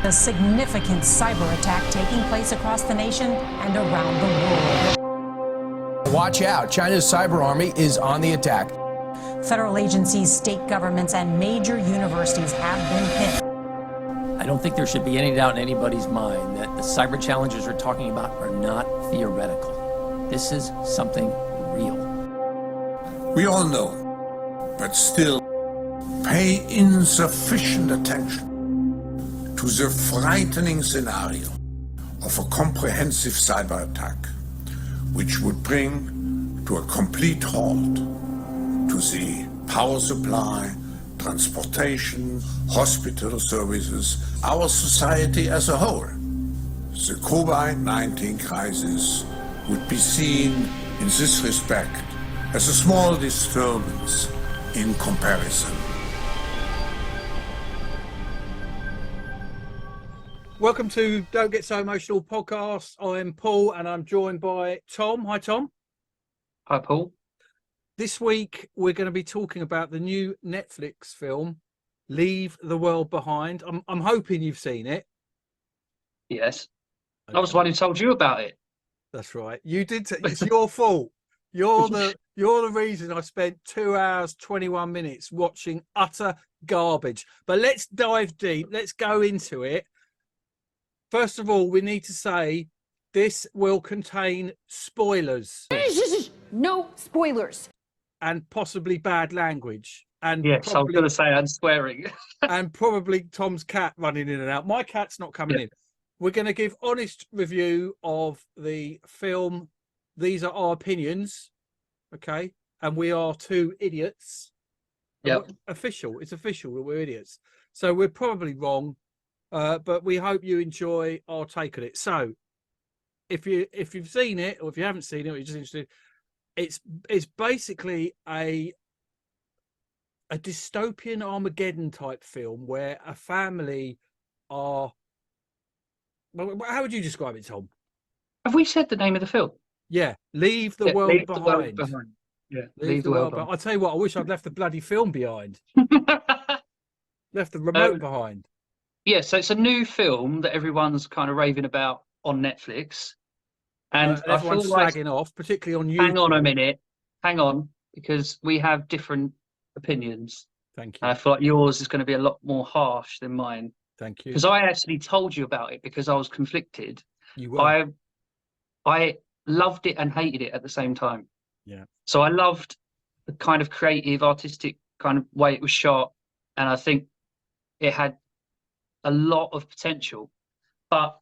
A significant cyber attack taking place across the nation and around the world. Watch out, China's cyber army is on the attack. Federal agencies, state governments, and major universities have been hit. I don't think there should be any doubt in anybody's mind that the cyber challenges we're talking about are not theoretical. This is something real. We all know, but still pay insufficient attention to the frightening scenario of a comprehensive cyber attack, which would bring to a complete halt to the power supply, transportation, hospital services, our society as a whole. The COVID-19 crisis would be seen in this respect as a small disturbance in comparison. Welcome to Don't Get So Emotional podcast. I'm Paul and I'm joined by Tom. Hi, Tom. Hi, Paul. This week, we're going to be talking about the new Netflix film, Leave the World Behind. I'm hoping you've seen it. Yes. Okay. I was the one who told you about it. That's right. You did. It's your fault. You're the reason I spent 2 hours, 21 minutes watching utter garbage. But let's dive deep. Let's go into it. First of all, we need to say this will contain spoilers. No spoilers. And possibly bad language. And yes, probably, I was going to say I'm swearing. And probably Tom's cat running in and out. My cat's not coming in. We're going to give honest review of the film. These are our opinions, okay? And we are two idiots. Yep. It's official that we're idiots. So we're probably wrong. But we hope you enjoy our take on it. So, if you've seen it, or if you haven't seen it, or you're just interested, it's basically a dystopian Armageddon type film where a family are. Well, how would you describe it, Tom? Have we said the name of the film? Yeah, Leave the World Leave Behind. The world behind. Yeah, Leave the world behind. I'll tell you what. I wish I'd left the bloody film behind. Left the remote behind. Yeah, so it's a new film that everyone's kind of raving about on Netflix. And I feel everyone's like, slagging off, particularly on YouTube. hang on a minute. Hang on, because we have different opinions. Thank you. And I feel like yours is going to be a lot more harsh than mine. Thank you. Because I actually told you about it because I was conflicted. You were. I loved it and hated it at the same time. Yeah. So I loved the kind of creative, artistic kind of way it was shot. And I think it had a lot of potential, but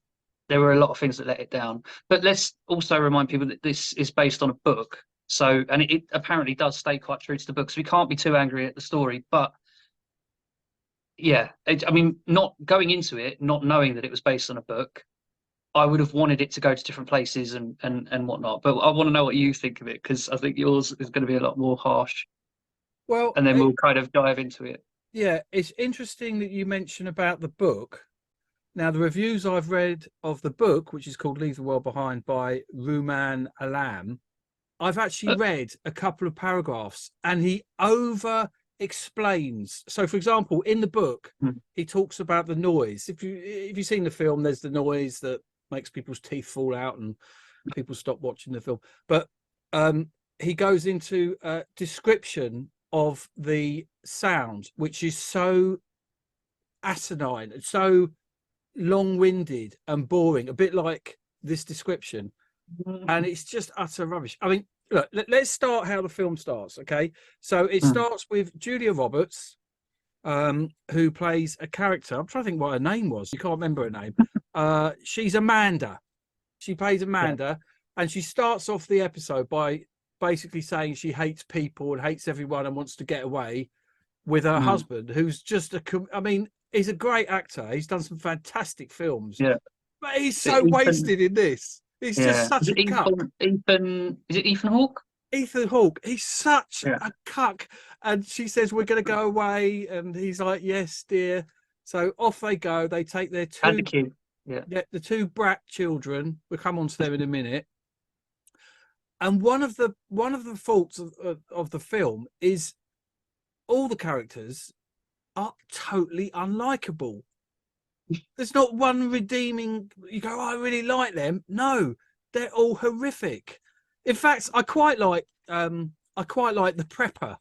there were a lot of things that let it down. But let's also remind people that this is based on a book. So, and it apparently does stay quite true to the book. So we can't be too angry at the story. But yeah, I mean, not going into it, not knowing that it was based on a book, I would have wanted it to go to different places and whatnot. But I want to know what you think of it, because I think yours is going to be a lot more harsh. Well, and then we'll kind of dive into it. Yeah, it's interesting that you mention about the book. Now, the reviews I've read of the book, which is called Leave the World Behind by Ruman Alam, I've actually read a couple of paragraphs and he over explains. So, for example, in the book, he talks about the noise. If you've seen the film, there's the noise that makes people's teeth fall out and people stop watching the film. But he goes into a description of the sound, which is so asinine and so long-winded and boring, a bit like this description, and it's just utter rubbish. I mean, look, let's start how the film starts, okay? So it starts with Julia Roberts, who plays a character. I'm trying to think what her name was. You can't remember her name. She's Amanda. She plays Amanda, and she starts off the episode by basically saying she hates people and hates everyone and wants to get away with her husband, who's just he's a great actor. He's done some fantastic films. Yeah. But he's so wasted in this. He's just such a cuck. Is it Ethan Hawke? Ethan Hawke. He's such a cuck. And she says, we're going to go away. And he's like, yes, dear. So off they go. They take their two... And the kid. The two brat children. We'll come on to them in a minute. And one of the faults of the film is all the characters are totally unlikable. There's not one redeeming. You go, oh, I really like them. No, they're all horrific. In fact, I quite like the prepper,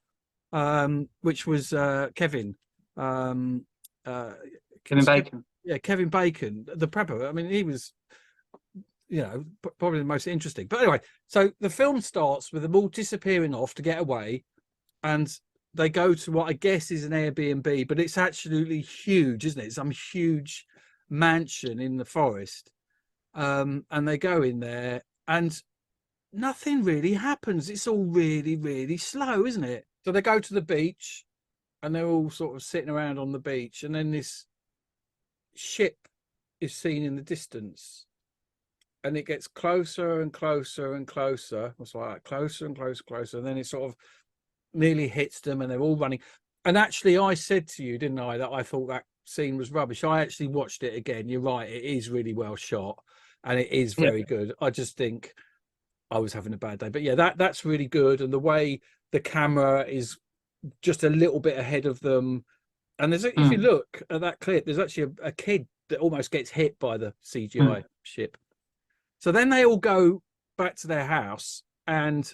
which was Kevin. Kevin Bacon. Yeah, Kevin Bacon, the prepper. I mean, he was, probably the most interesting. But anyway, so the film starts with them all disappearing off to get away, and they go to what I guess is an Airbnb, but it's absolutely huge, isn't it? Some huge mansion in the forest. And they go in there and nothing really happens. It's all really, really slow, isn't it? So they go to the beach and they're all sort of sitting around on the beach, and then this ship is seen in the distance, and it gets closer and closer and closer. It's like closer and closer, and then it sort of nearly hits them, and they're all running. And actually, I said to you, didn't I, that I thought that scene was rubbish. I actually watched it again. You're right, it is really well shot, and it is very good. I just think I was having a bad day, but yeah, that's really good. And the way the camera is just a little bit ahead of them, and there's if you look at that clip, there's actually a kid that almost gets hit by the CGI ship. So then they all go back to their house, and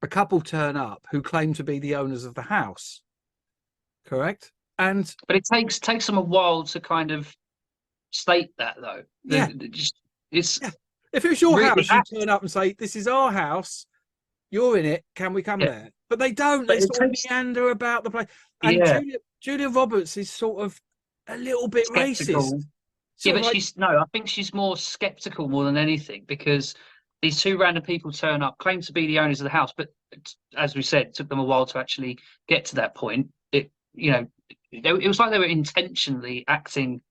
a couple turn up who claim to be the owners of the house. Correct? But it takes them a while to kind of state that, though. Yeah. It's If it was your really house, you turn up and say, "This is our house. You're in it. Can we come there?" But they don't. They sort of meander about the place. And Julia Roberts is sort of a little bit skeptical. racist. Yeah, but I think she's more skeptical more than anything, because these two random people turn up, claim to be the owners of the house, but as we said, it took them a while to actually get to that point. It was like they were intentionally acting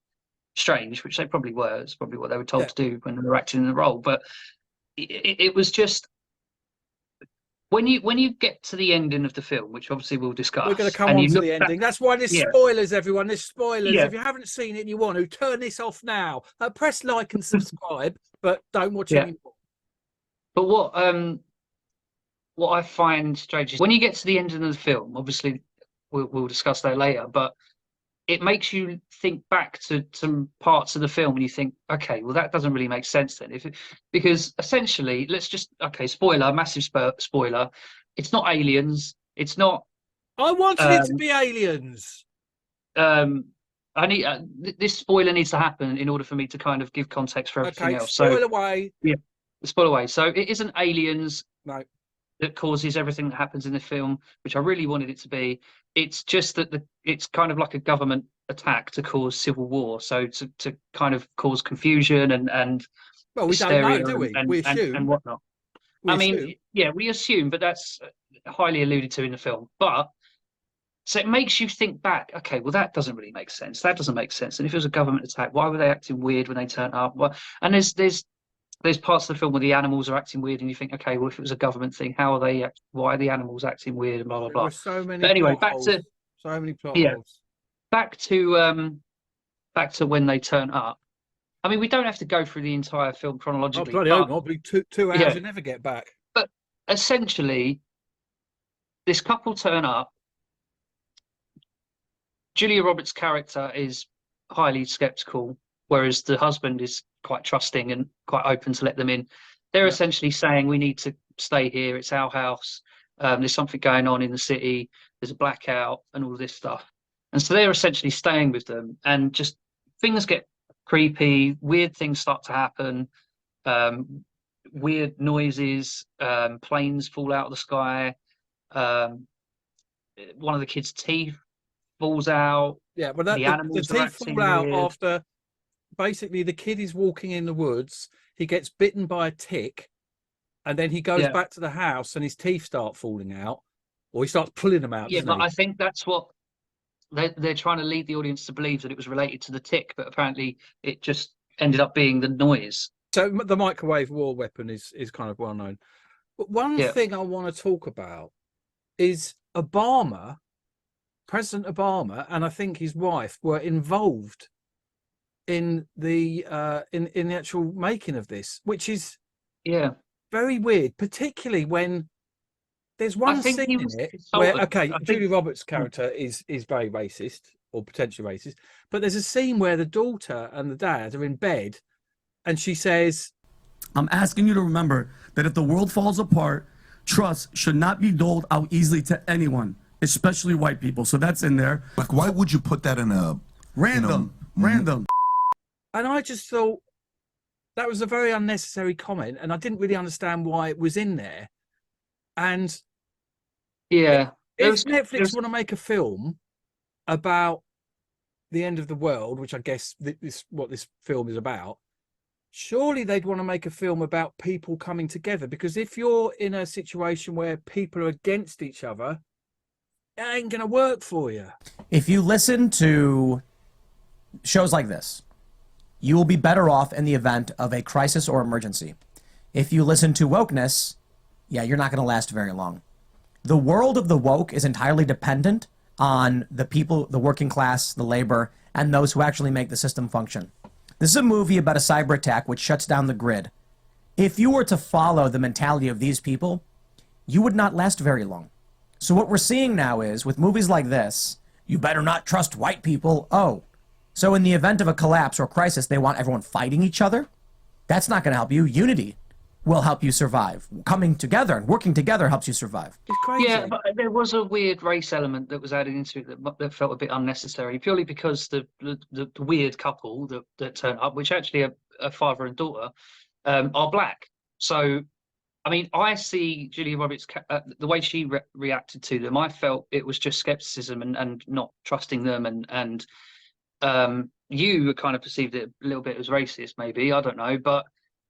strange, which they probably were. It's probably what they were told to do when they were acting in the role. But it was just when you get to the ending of the film, which obviously we'll discuss. We're going to come on to the ending. That's why there's spoilers, everyone. There's spoilers. Yeah. If you haven't seen it and you want to, turn this off now. Press like and subscribe, but don't watch anymore. But what I find strange is when you get to the ending of the film, obviously we'll discuss that later, but it makes you think back to some parts of the film and you think, okay, well, that doesn't really make sense then. Because essentially, spoiler, massive spoiler, it's not aliens. It's not. I wanted it to be aliens. This spoiler needs to happen in order for me to kind of give context for everything else. Spoil away. Yeah, spoil away. So it isn't aliens. No. That causes everything that happens in the film, which I really wanted it to be. It's just that it's kind of like a government attack to cause civil war, so to kind of cause confusion and well, we don't know, do we? We assume and whatnot. We assume, but that's highly alluded to in the film. But so it makes you think back. Okay, well, that doesn't really make sense. That doesn't make sense. And if it was a government attack, why were they acting weird when they turned up? Well, and there's parts of the film where the animals are acting weird, and you think, okay, well, if it was a government thing, why are the animals acting weird, and blah blah blah. So many. But anyway, back to back to when they turn up. I mean, we don't have to go through the entire film chronologically. Oh, bloody hope not. Be 2 hours and never get back. But essentially, this couple turn up. Julia Roberts' character is highly skeptical, whereas the husband is quite trusting and quite open to let them in. They're essentially saying, we need to stay here. It's our house. There's something going on in the city. There's a blackout and all this stuff. And so they're essentially staying with them, and just things get creepy. Weird things start to happen. Weird noises. Planes fall out of the sky. One of the kids' teeth falls out. Yeah, but the teeth fall out after. Basically, the kid is walking in the woods. He gets bitten by a tick, and then he goes back to the house, and his teeth start falling out, or he starts pulling them out. Yeah, but I think that's what they're trying to lead the audience to believe, that it was related to the tick, but apparently it just ended up being the noise. So the microwave war weapon is kind of well known. But one thing I want to talk about is President Obama, and I think his wife were involved in the actual making of this, which is very weird, particularly when there's one scene in it where Julia Roberts' character is very racist, or potentially racist. But there's a scene where the daughter and the dad are in bed, and she says, I'm asking you to remember that if the world falls apart, trust should not be doled out easily to anyone, especially white people. So that's in there. Like, why would you put that in a Random. and I just thought that was a very unnecessary comment, and I didn't really understand why it was in there. And Yeah. if Netflix want to make a film about the end of the world, which I guess this what this film is about, surely they'd want to make a film about people coming together. Because if you're in a situation where people are against each other, it ain't going to work for you. If you listen to shows like this, you will be better off in the event of a crisis or emergency. If you listen to wokeness, yeah, you're not going to last very long. The world of the woke is entirely dependent on the people, the working class, the labor, and those who actually make the system function. This is a movie about a cyber attack which shuts down the grid. If you were to follow the mentality of these people, you would not last very long. So what we're seeing now is, with movies like this, you better not trust white people. Oh, so in the event of a collapse or crisis, they want everyone fighting each other? That's not going to help you. Unity will help you survive. Coming together and working together helps you survive. It's crazy. Yeah, but there was a weird race element that was added into it that felt a bit unnecessary, purely because the weird couple that turned up, which actually are a father and daughter, are black. So, I mean, I see Julia Roberts, the way she reacted to them, I felt it was just skepticism and not trusting them. And you kind of perceived it a little bit as racist, maybe, I don't know, but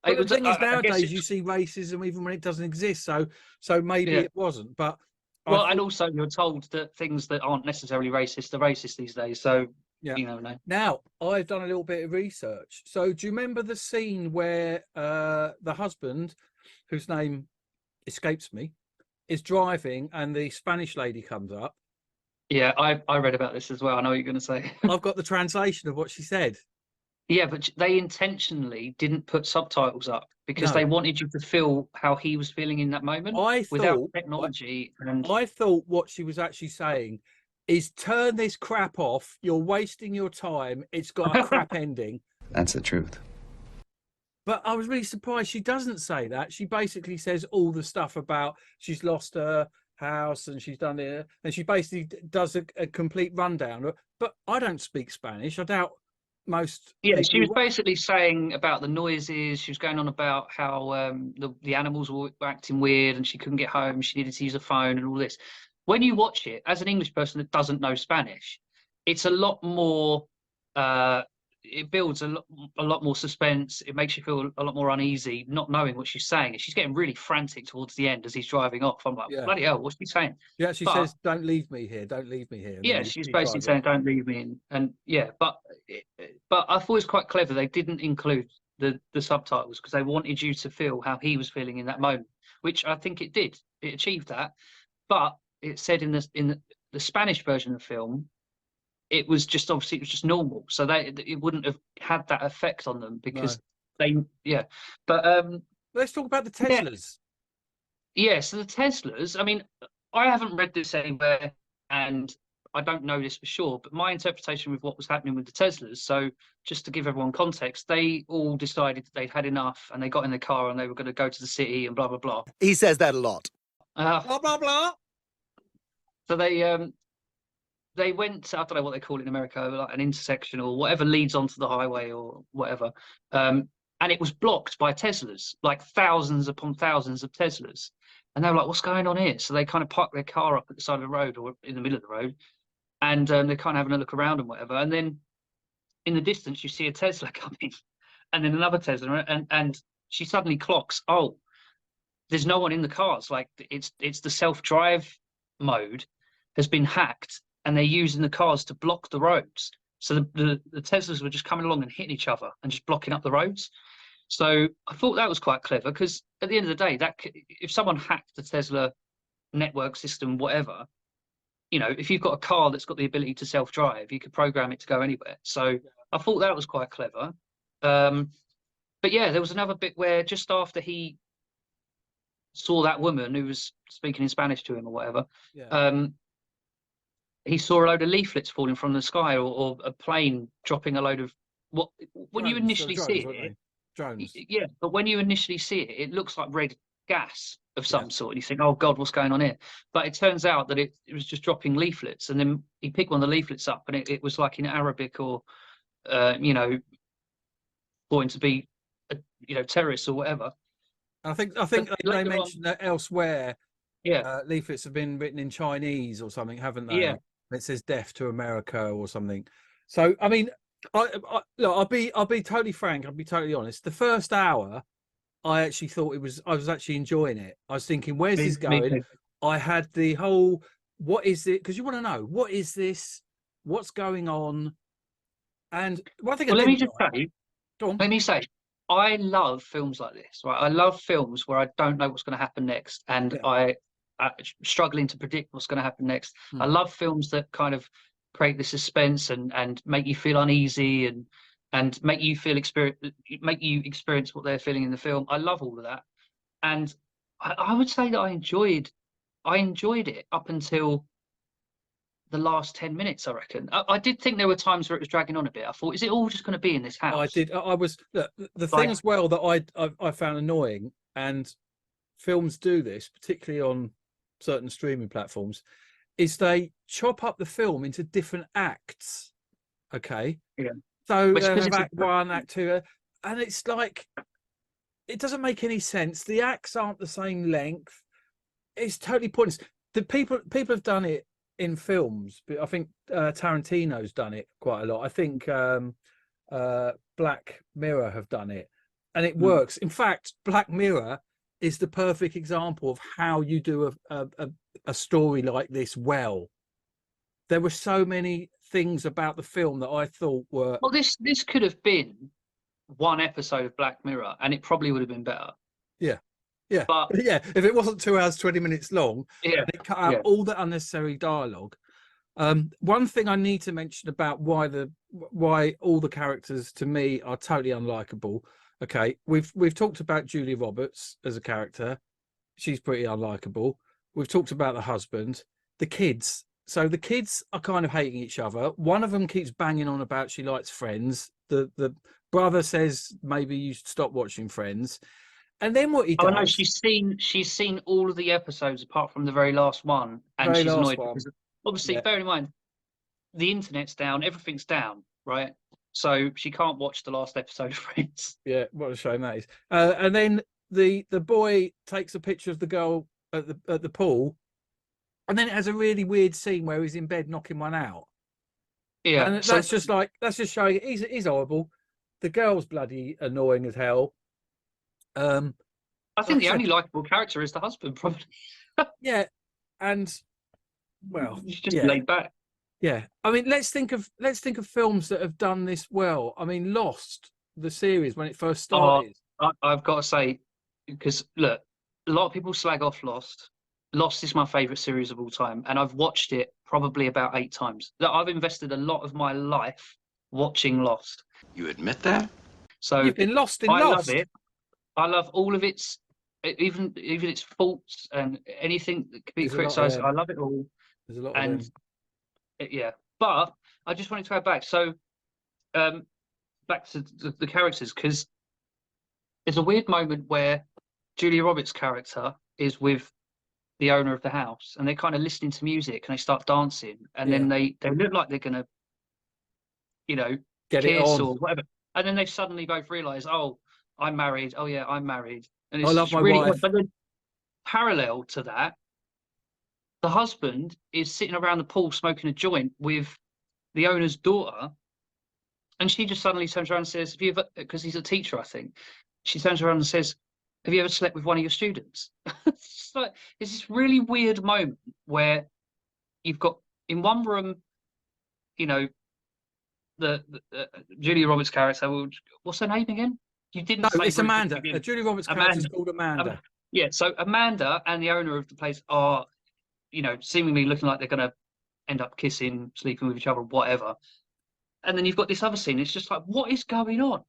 the thing is, nowadays you see racism even when it doesn't exist, so maybe it wasn't. But and also you're told that things that aren't necessarily racist are racist these days, so you never know. Now, I've done a little bit of research. So do you remember the scene where the husband, whose name escapes me, is driving and the Spanish lady comes up? Yeah, I read about this as well. I know what you're going to say. I've got the translation of what she said. Yeah, but they intentionally didn't put subtitles up because they wanted you to feel how he was feeling in that moment without technology. I thought what she was actually saying is, turn this crap off. You're wasting your time. It's got a crap ending. That's the truth. But I was really surprised she doesn't say that. She basically says all the stuff about she's lost her house and she's done it, and she basically does a complete rundown. But I don't speak Spanish. I doubt most. Yeah, she was basically saying about the noises. She was going on about how the animals were acting weird and she couldn't get home. She needed to use a phone and all this. When you watch it as an English person that doesn't know Spanish, it's a lot more. It builds a lot more suspense. It makes you feel a lot more uneasy, not knowing what she's saying. And she's getting really frantic towards the end as he's driving off. I'm like, bloody hell, what's she saying? Yeah, she says, "Don't leave me here. Don't leave me here." Yeah, she's basically saying, "Don't leave me." And but I thought it was quite clever. They didn't include the subtitles because they wanted you to feel how he was feeling in that moment, which I think it did. It achieved that. But it said in the Spanish version of the film, it was just obviously it was just normal, so it wouldn't have had that effect on them because But let's talk about the Teslas. So the Teslas. I mean, I haven't read this anywhere, and I don't know this for sure. But my interpretation with what was happening with the Teslas. So just to give everyone context, they all decided that they'd had enough, and they got in the car and they were going to go to the city and blah blah blah. He says that a lot. Blah blah blah. So they went, I don't know what they call it in America, like an intersection or whatever leads onto the highway or whatever. And it was blocked by Teslas, like thousands upon thousands of Teslas. And they were like, what's going on here? So they kind of parked their car up at the side of the road or in the middle of the road. And they're kind of having a look around and whatever. And then in the distance, you see a Tesla coming and then another Tesla. And she suddenly clocks, oh, there's no one in the cars. Like it's the self-drive mode has been hacked. And they're using the cars to block the roads. So the Teslas were just coming along and hitting each other and just blocking up the roads. So I thought that was quite clever because at the end of the day, that if someone hacked the Tesla network system, whatever, if you've got a car that's got the ability to self-drive, you could program it to go anywhere. So I thought that was quite clever. But yeah, there was another bit where just after he saw that woman who was speaking in Spanish to him or whatever, he saw a load of leaflets falling from the sky, or a plane dropping a load of what when you Drones, initially drones, see weren't it. they? Drones. Yeah, but when you initially see it, it looks like red gas of Yeah. some sort. And you think, oh God, what's going on here? But it turns out that it was just dropping leaflets. And then he picked one of the leaflets up, and it was like in Arabic, or, you know, going to be, you know, terrorists or whatever. I think But they later on, mentioned that elsewhere. yeah, Leaflets have been written in Chinese or something, haven't they? yeah. It says "Death to America" or something. So, I mean, look, I'll be totally frank. I'll be totally honest. The first hour, I actually thought I was actually enjoying it. I was thinking, where's this Me going? too. I had the whole, what is it? Because you want to know, what is this? What's going on? And one thing I Well, let me didn't just like, say, go on. let me say, I love films like this, right? I love films where I don't know what's going to happen next, and Yeah. I'm struggling to predict what's going to happen next. Hmm. I love films that kind of create the suspense and make you feel uneasy, and make you experience what they're feeling in the film. I love all of that, and I would say that I enjoyed it up until the last 10 minutes, I reckon. I did think there were times where it was dragging on a bit. I thought, is it all just going to be in this house? I did. I was the thing Like, as well that I found annoying, and films do this, particularly on certain streaming platforms, is they chop up the film into different acts. Okay. yeah. So It's they 'cause have it's a- act one, act two, and it's like it doesn't make any sense. The acts aren't the same length. It's totally pointless. The people have done it in films, but I think Tarantino's done it quite a lot. I think Black Mirror have done it, and it works. In fact, Black Mirror is the perfect example of how you do a story like this well. There were so many things about the film that I thought were Well, this could have been one episode of Black Mirror, and it probably would have been better. yeah, yeah, But yeah. If it wasn't 2 hours 20 minutes long, yeah, and it cut out yeah. all the unnecessary dialogue. One thing I need to mention about why all the characters to me are totally unlikable. Okay, we've talked about Julia Roberts as a character. She's pretty unlikable. We've talked about the husband, the kids. So the kids are kind of hating each other. One of them keeps banging on about she likes Friends. The brother says maybe you should stop watching Friends. And then what he Oh does, no, she's seen all of the episodes apart from the very last one, and very she's last annoyed one, because obviously, yeah, bear in mind, the internet's down, everything's down, right? So she can't watch the last episode of Friends. yeah, what a shame that is. And then the boy takes a picture of the girl at the pool, and then it has a really weird scene where he's in bed knocking one out. Yeah, And so that's just showing he's horrible. The girl's bloody annoying as hell. I Like think I the said, only likable character is the husband, probably. yeah, and well, He's just yeah, laid back. yeah. I mean, let's think of films that have done this well. I mean, Lost, the series when it first started. I've got to say, because look, a lot of people slag off Lost. Lost is my favorite series of all time, and I've watched it probably about 8 times. I've invested a lot of my life watching Lost. You admit that? So You've been lost in I Lost. love it. I love all of its, even its faults and anything that could be There's a lot of criticised. them. I love it all. There's a lot of And them. yeah, but I just wanted to go back. So, back to the characters, because there's a weird moment where Julia Roberts' character is with the owner of the house, and they're kind of listening to music, and they start dancing, and then they look like they're gonna, you know, Get it kiss on. or whatever, and then they suddenly both realise, oh, I'm married. Oh yeah, I'm married, and I it's love just my really wife. odd. But then, parallel to that, the husband is sitting around the pool smoking a joint with the owner's daughter, and she just suddenly turns around and says, "Have you ever?" Because he's a teacher, I think. She turns around and says, "Have you ever slept with one of your students?" It's like it's this really weird moment where you've got in one room, you know, the Julia Roberts character. What's her name again? You didn't No, say it's Ruth at the Amanda. beginning. Julie Roberts' character is called Amanda. Yeah, so Amanda and the owner of the place are, you know, seemingly looking like they're going to end up kissing, sleeping with each other, whatever. And then you've got this other scene. It's just like, what is going on?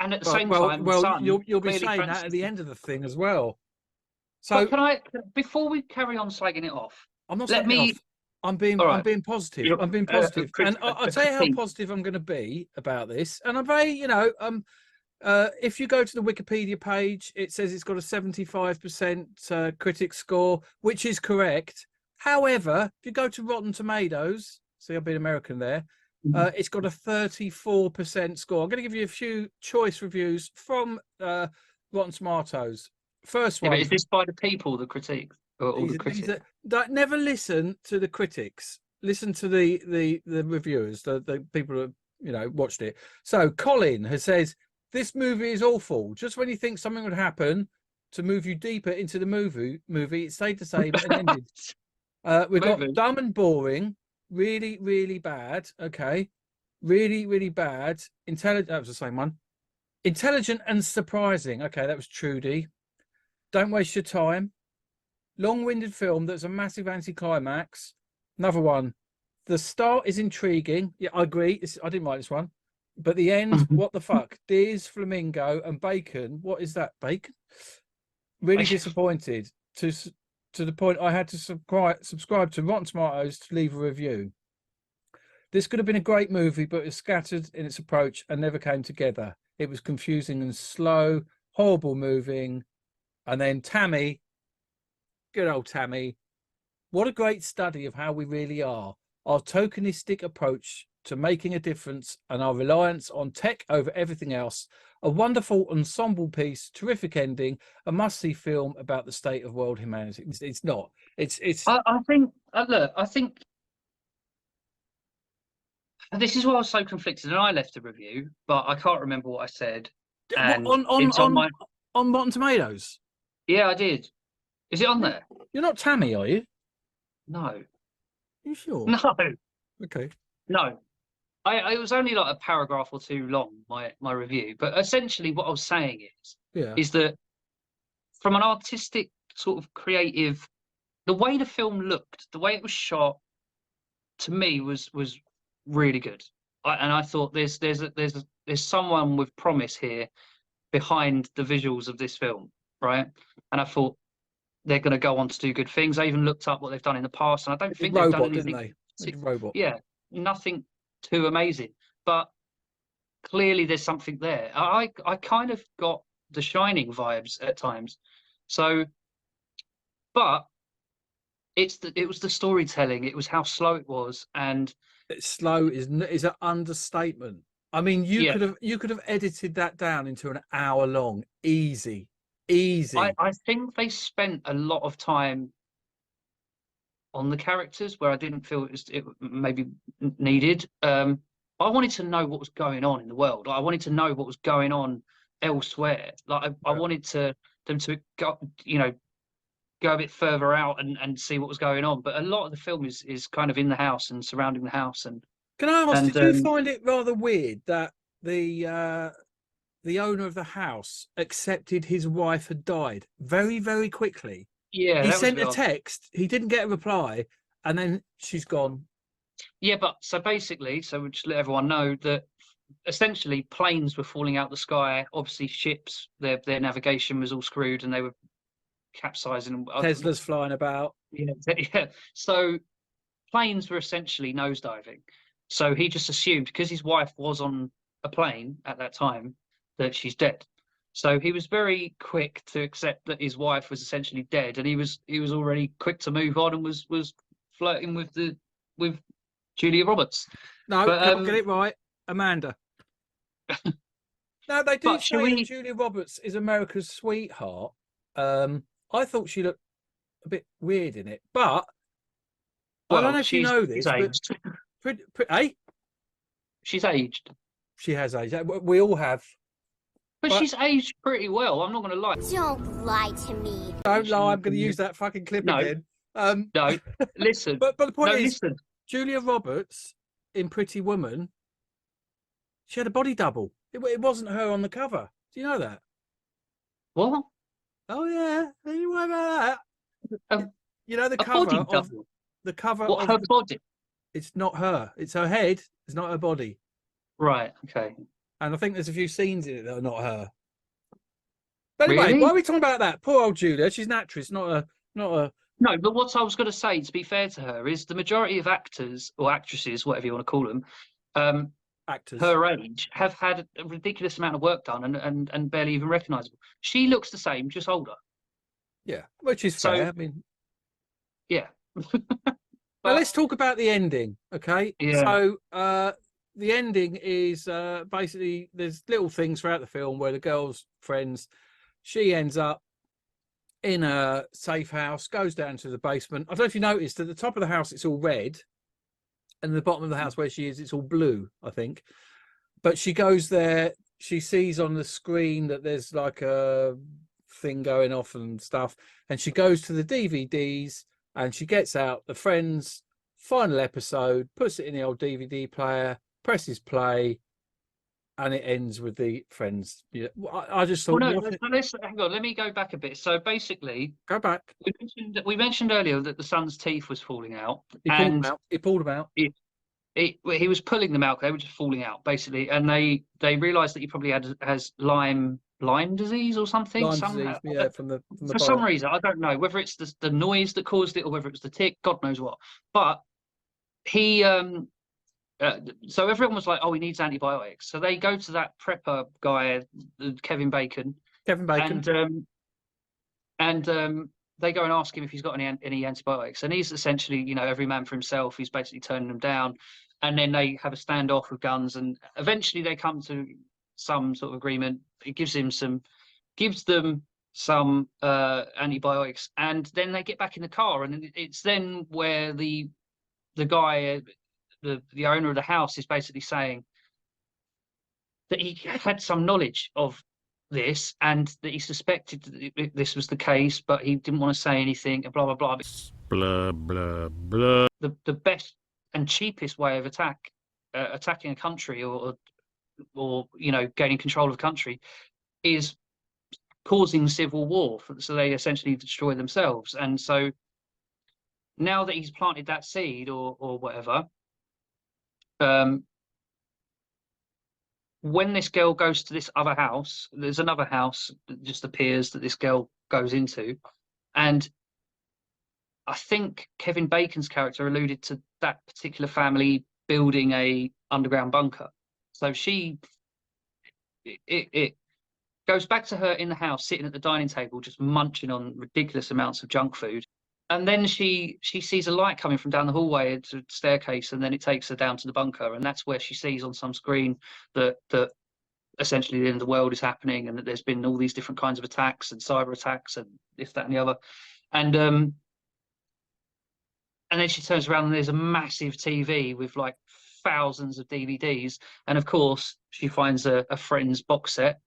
And at the same time, the son you'll be clearly saying that fancies at the him. end of the thing as well. But So before we carry on slagging it off, I'm not let slagging it me off. I'm right. being positive. You're I'm being a positive, and a I'll tell you how critique. positive I'm going to be about this. And I'm very, if you go to the Wikipedia page, it says it's got a 75% critic score, which is correct. However, if you go to Rotten Tomatoes, see, I've been American there. It's got a 34% score. I'm going to give you a few choice reviews from Rotten Tomatoes. First Yeah, one. but is this by the people, the critiques, or the These critics? don't never listen to the critics. Listen to the reviewers, the people who watched it. So Colin has says this movie is awful. Just when you think something would happen to move you deeper into the movie, it stayed the same and ended. We got Movie. dumb and boring, really, really bad. Okay, really, really bad. Intelligent. That was the same one. Intelligent and surprising. Okay, that was Trudy. Don't waste your time. Long-winded film that's a massive anticlimax. Another one. The start is intriguing. Yeah, I agree. I didn't write this one. But the end, what the fuck? Deers, flamingo, and bacon. What is that? Bacon? Really disappointed to the point I had to subscribe to Rotten Tomatoes to leave a review. This could have been a great movie, but it was scattered in its approach and never came together. It was confusing and slow, horrible moving. And then Tammy, good old Tammy, what a great study of how we really are. Our tokenistic approach to making a difference and our reliance on tech over everything else. A wonderful ensemble piece, terrific ending, a must-see film about the state of world humanity. It's not. It's. I think. Look, I think this is why I was so conflicted, and I left a review, but I can't remember what I said. And it's on my on Rotten Tomatoes. Yeah, I did. Is it on there? You're not Tammy, are you? No. You sure? No. Okay. No. It was only like a paragraph or two long, my review. But essentially what I was saying is that from an artistic sort of creative, the way the film looked, the way it was shot, to me was really good. And I thought there's someone with promise here behind the visuals of this film, right? And I thought they're going to go on to do good things. I even looked up what they've done in the past, and I don't think they've done anything. Didn't they? Robot. Yeah, nothing too amazing, but clearly there's something there. I kind of got the Shining vibes at times. So, but it was the storytelling. It was how slow it was, and slow is an understatement. I mean, you could have edited that down into an hour long, easy. I think they spent a lot of time on the characters where I didn't feel it maybe needed. I wanted to know what was going on in the world. I wanted to know what was going on elsewhere. Like I wanted them to go, go a bit further out and see what was going on. But a lot of the film is kind of in the house and surrounding the house. And can I ask, did you find it rather weird that the owner of the house accepted his wife had died very, very quickly? Yeah, he sent a text, he didn't get a reply, and then she's gone. Yeah, but so basically, so we just let everyone know that essentially planes were falling out the sky. Obviously, ships, their navigation was all screwed, and they were capsizing. Tesla's flying about. Yeah. So planes were essentially nosediving. So he just assumed, because his wife was on a plane at that time, that she's dead. So he was very quick to accept that his wife was essentially dead, and he was already quick to move on and was flirting with Julia Roberts. No, get it right, Amanda. No, they do say that Julia Roberts is America's sweetheart. I thought she looked a bit weird in it, but I don't know if you know this, but she's aged. She has aged. We all have. But she's aged pretty well. I'm not going to lie. Don't lie to me. Don't lie. I'm going to use that fucking clip again. No, listen. But the point is, Julia Roberts in Pretty Woman, she had a body double. It wasn't her on the cover. Do you know that? What? Oh yeah, you know about that. You know the cover of her body. It's not her. It's her head. It's not her body. Right. Okay. And I think there's a few scenes in it that are not her. But anyway, really? why are we talking about that? Poor old Julia. She's an actress, not a No, but what I was going to say, to be fair to her, is the majority of actors or actresses, whatever you want to call them, Actors. her age, have had a ridiculous amount of work done and barely even recognisable. She looks the same, just older. Yeah, which is So, fair. I mean, yeah. now let's talk about the ending, okay? Yeah. So the ending is basically there's little things throughout the film where the girl's friends, she ends up in a safe house, goes down to the basement. I don't know if you noticed at the top of the house it's all red, and at the bottom of the house where she is, it's all blue, I think. But she goes there, she sees on the screen that there's like a thing going off and stuff, and she goes to the DVDs and she gets out the Friends final episode, puts it in the old DVD player, presses play, and it ends with the Friends. Yeah, I just thought. Well, no, hang on. Let me go back a bit. So basically, go back. We mentioned earlier that the son's teeth was falling out, He pulled them out. He was pulling them out. They were just falling out, basically, and they realised that he probably has Lyme disease or something. Lyme disease, yeah, for some reason, I don't know whether it's the noise that caused it or whether it was the tick. God knows what. But he so everyone was like, "Oh, he needs antibiotics." So they go to that prepper guy, Kevin Bacon. And they go and ask him if he's got any antibiotics, and he's essentially, you know, every man for himself. He's basically turning them down, and then they have a standoff with guns, and eventually they come to some sort of agreement. It gives them some antibiotics, and then they get back in the car, and it's then where the guy, the owner of the house, is basically saying that he had some knowledge of this and that he suspected that this was the case, but he didn't want to say anything, and blah blah blah. Blah blah blah. The best and cheapest way of attacking a country or you know, gaining control of a country is causing civil war, so they essentially destroy themselves. And so now that he's planted that seed or whatever, when this girl goes to this other house, there's another house that just appears that this girl goes into, and I think Kevin Bacon's character alluded to that particular family building a underground bunker. So it goes back to her in the house, sitting at the dining table, just munching on ridiculous amounts of junk food. And then she sees a light coming from down the hallway to the staircase, and then it takes her down to the bunker, and that's where she sees on some screen that essentially the end of the world is happening, and that there's been all these different kinds of attacks and cyber attacks and this, that, and the other. And then she turns around and there's a massive TV with like thousands of DVDs, and of course she finds a Friends box set,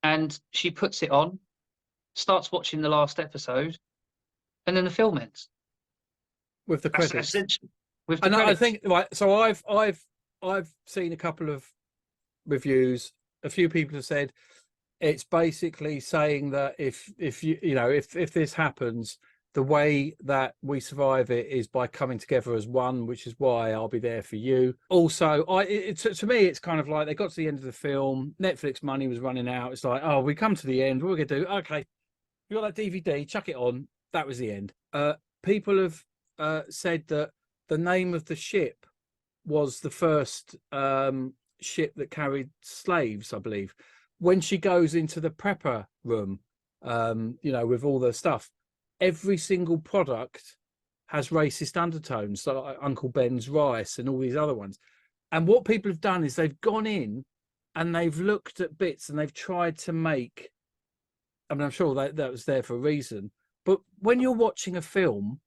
and she puts it on, starts watching the last episode, and then the film ends with the credits. With the credits. I think, right. So I've seen a couple of reviews. A few people have said it's basically saying that if this happens, the way that we survive it is by coming together as one, which is why I'll be there for you. Also, to me, it's kind of like they got to the end of the film, Netflix money was running out. It's like, oh, we come to the end. What are we gonna do? Okay, you got that DVD, chuck it on. That was the end. People have said that the name of the ship was the first ship that carried slaves, I believe. When she goes into the prepper room, with all the stuff, every single product has racist undertones, so like Uncle Ben's rice and all these other ones. And what people have done is they've gone in and they've looked at bits and they've tried to make, I mean, I'm sure that was there for a reason, but when you're watching a film,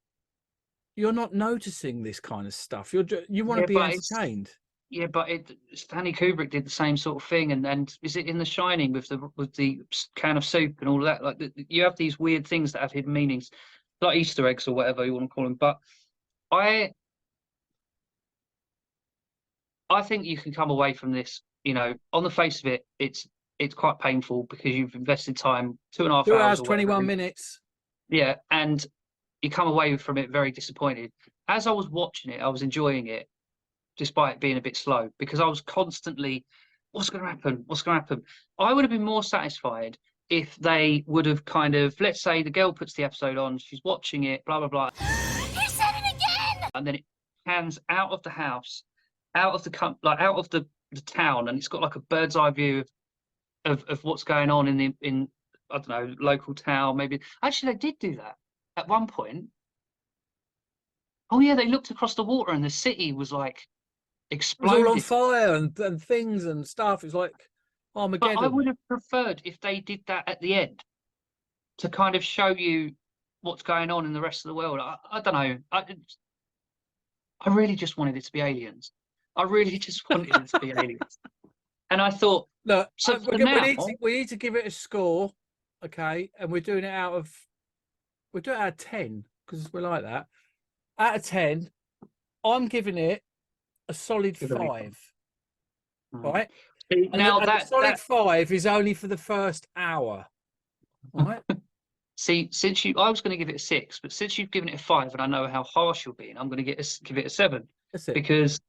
you're not noticing this kind of stuff. You want to be entertained. Yeah, but Stanley Kubrick did the same sort of thing, and is it in The Shining with the can of soup and all of that? Like you have these weird things that have hidden meanings, like Easter eggs or whatever you want to call them. But I think you can come away from this, on the face of it, it's quite painful because you've invested time, 2.5 2 hours, hours 21 minutes. Yeah, and you come away from it very disappointed. As I was watching it, I was enjoying it, despite it being a bit slow, because I was constantly, what's going to happen? What's going to happen? I would have been more satisfied if they would have kind of, let's say the girl puts the episode on, she's watching it, blah, blah, blah. You said it again! And then it pans out of the house, out of the out of the town, and it's got like a bird's eye view of what's going on in I don't know, local town, maybe. Actually, they did do that at one point. Oh yeah, they looked across the water and the city was like It was exploded. all on fire and things and stuff. It's like Armageddon. But I would have preferred if they did that at the end to kind of show you what's going on in the rest of the world. I don't know. I really just wanted it to be aliens. I really just wanted it to be aliens. And I thought, look, so we need to give it a score, okay? And we're doing it out of 10 because we're like that. Out of 10, I'm giving it a solid 5. Right? Now and the solid 5 is only for the first hour. Right? See, I was going to give it a 6, but since you've given it a 5, and I know how harsh you're being, I'm going to give it a 7. That's it. Because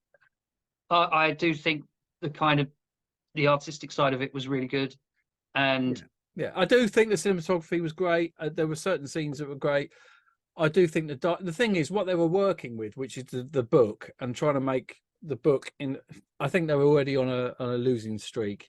I do think the artistic side of it was really good, and yeah, I do think the cinematography was great. There were certain scenes that were great. I do think the thing is what they were working with, which is the book, and trying to make the book in. I think they were already on a losing streak.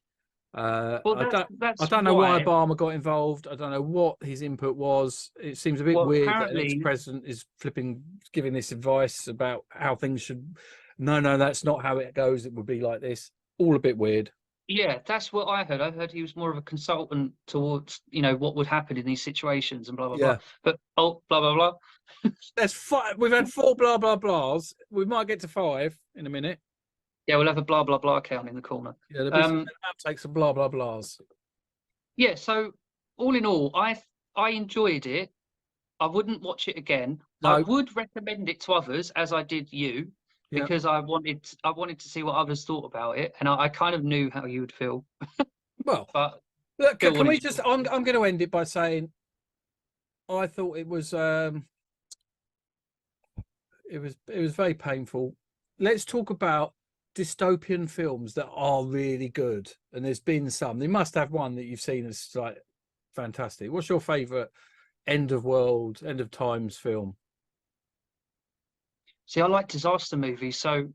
I don't know why Obama got involved. I don't know what his input was. It seems a bit weird that an ex-president is giving this advice about how things should. No, that's not how it goes. It would be like this. All a bit weird. Yeah, that's what I heard. I heard he was more of a consultant towards, what would happen in these situations and blah blah blah. But blah blah blah. That's 5. We've had 4 blah blah blahs. We might get to 5 in a minute. Yeah, we'll have a blah blah blah count in the corner. Yeah, there'll be some outtakes of blah blah blahs. Yeah, so all in all, I enjoyed it. I wouldn't watch it again. No. I would recommend it to others, as I did you. Because I wanted to see what others thought about it, and I kind of knew how you would feel. Well, but look, can we just? I'm going to end it by saying, I thought it was very painful. Let's talk about dystopian films that are really good, and there's been some. You must have one that you've seen as like fantastic. What's your favourite end of times film? See, I like disaster movies, so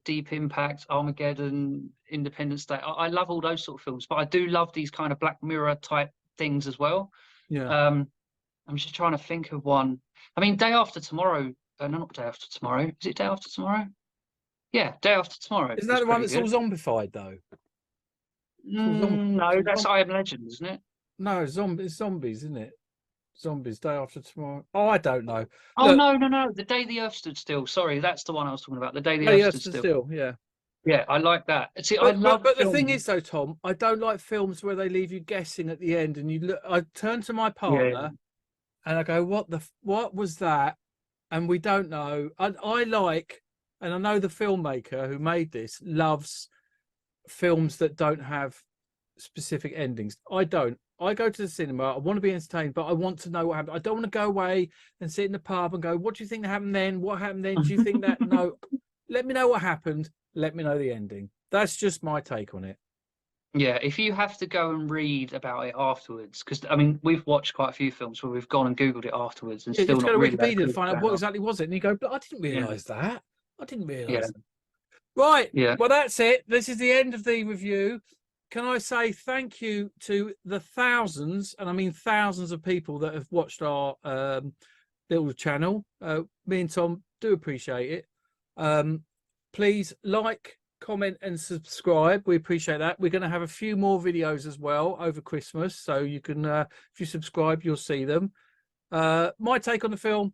Deep Impact, Armageddon, Independence Day. I love all those sort of films, but I do love these kind of Black Mirror type things as well. Yeah. I'm just trying to think of one. I mean, Day After Tomorrow. No, not Day After Tomorrow. Is it Day After Tomorrow? Yeah, Day After Tomorrow. Isn't that the one that's all zombified though? No, that's I Am Legend, isn't it? No, it's zombies, isn't it? Zombies, Day After Tomorrow. Oh, I don't know. Oh, look, no. The Day the Earth Stood Still. Sorry, that's the one I was talking about. The Day the Earth Stood Still. Yeah. Yeah, I like that. See, but the thing is, though, Tom, I don't like films where they leave you guessing at the end, and you look. I turn to my partner, and I go, "What was that?" And we don't know. I like, and I know the filmmaker who made this loves films that don't have specific endings. I don't. I go to the cinema. I want to be entertained, but I want to know what happened. I don't want to go away and sit in the pub and go, "What do you think happened then? What happened then? Do you think that?" No, let me know what happened. Let me know the ending. That's just my take on it. Yeah, if you have to go and read about it afterwards, because I mean, we've watched quite a few films where we've gone and Googled it afterwards and still not really. Wikipedia to find out what exactly was it, and you go, "But I didn't realise that. I didn't realise that." Right. Yeah. Well, that's it. This is the end of the review. Can I say thank you to the thousands, and I mean thousands of people that have watched our little channel. Me and Tom do appreciate it. Please like, comment, and subscribe. We appreciate that. We're going to have a few more videos as well over Christmas, so you can, if you subscribe, you'll see them. My take on the film,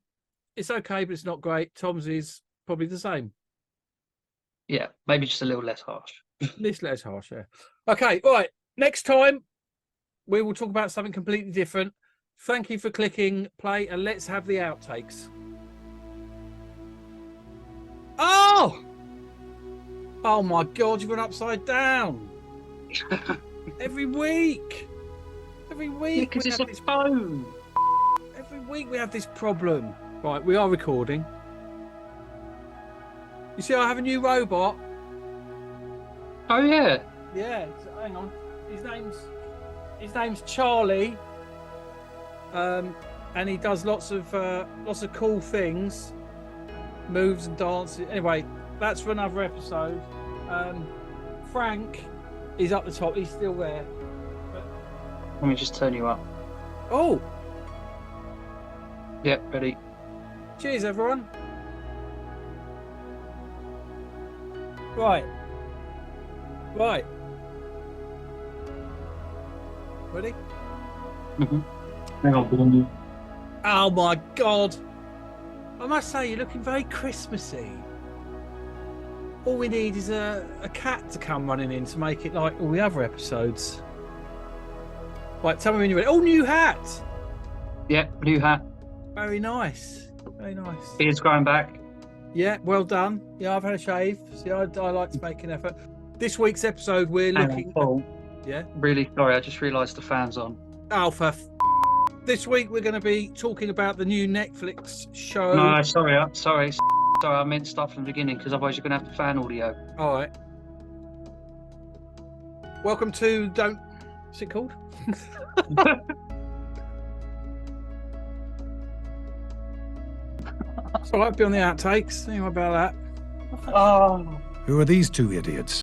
it's okay, but it's not great. Tom's is probably the same. Yeah, maybe just a little less harsh. This less harsh, yeah. Okay, right. Next time, we will talk about something completely different. Thank you for clicking play, and let's have the outtakes. Oh! Oh my God, you've gone upside down. Every week. Because it's a phone. Every week we have this problem. Right, we are recording. You see, I have a new robot. Oh, yeah. Yeah, so hang on. His name's His name's Charlie, and he does lots of cool things, moves and dances. Anyway, that's for another episode. Frank is up the top. He's still there. Let me just turn you up. Oh, Yep, ready. cheers, everyone. Right. Ready? Hang on. Oh my God! I must say, you're looking very Christmassy. All we need is a cat to come running in to make it like all the other episodes. Right, tell me when you're ready. Oh, new hat! Yep, new hat. Very nice. Very nice. Beard's growing back. Yeah, well done. Yeah, I've had a shave. See, I like to make an effort. This week's episode, we're Hang looking. on, Paul. Yeah. Really sorry, I just realised the fan's on. Alpha. This week we're going to be talking about the new Netflix show. No, sorry, sorry, I meant to start from the beginning because otherwise you're going to have the fan audio. All right. Welcome to Don't. What's it called? It's all right, be on the outtakes. Think about that. Oh. Who are these two idiots?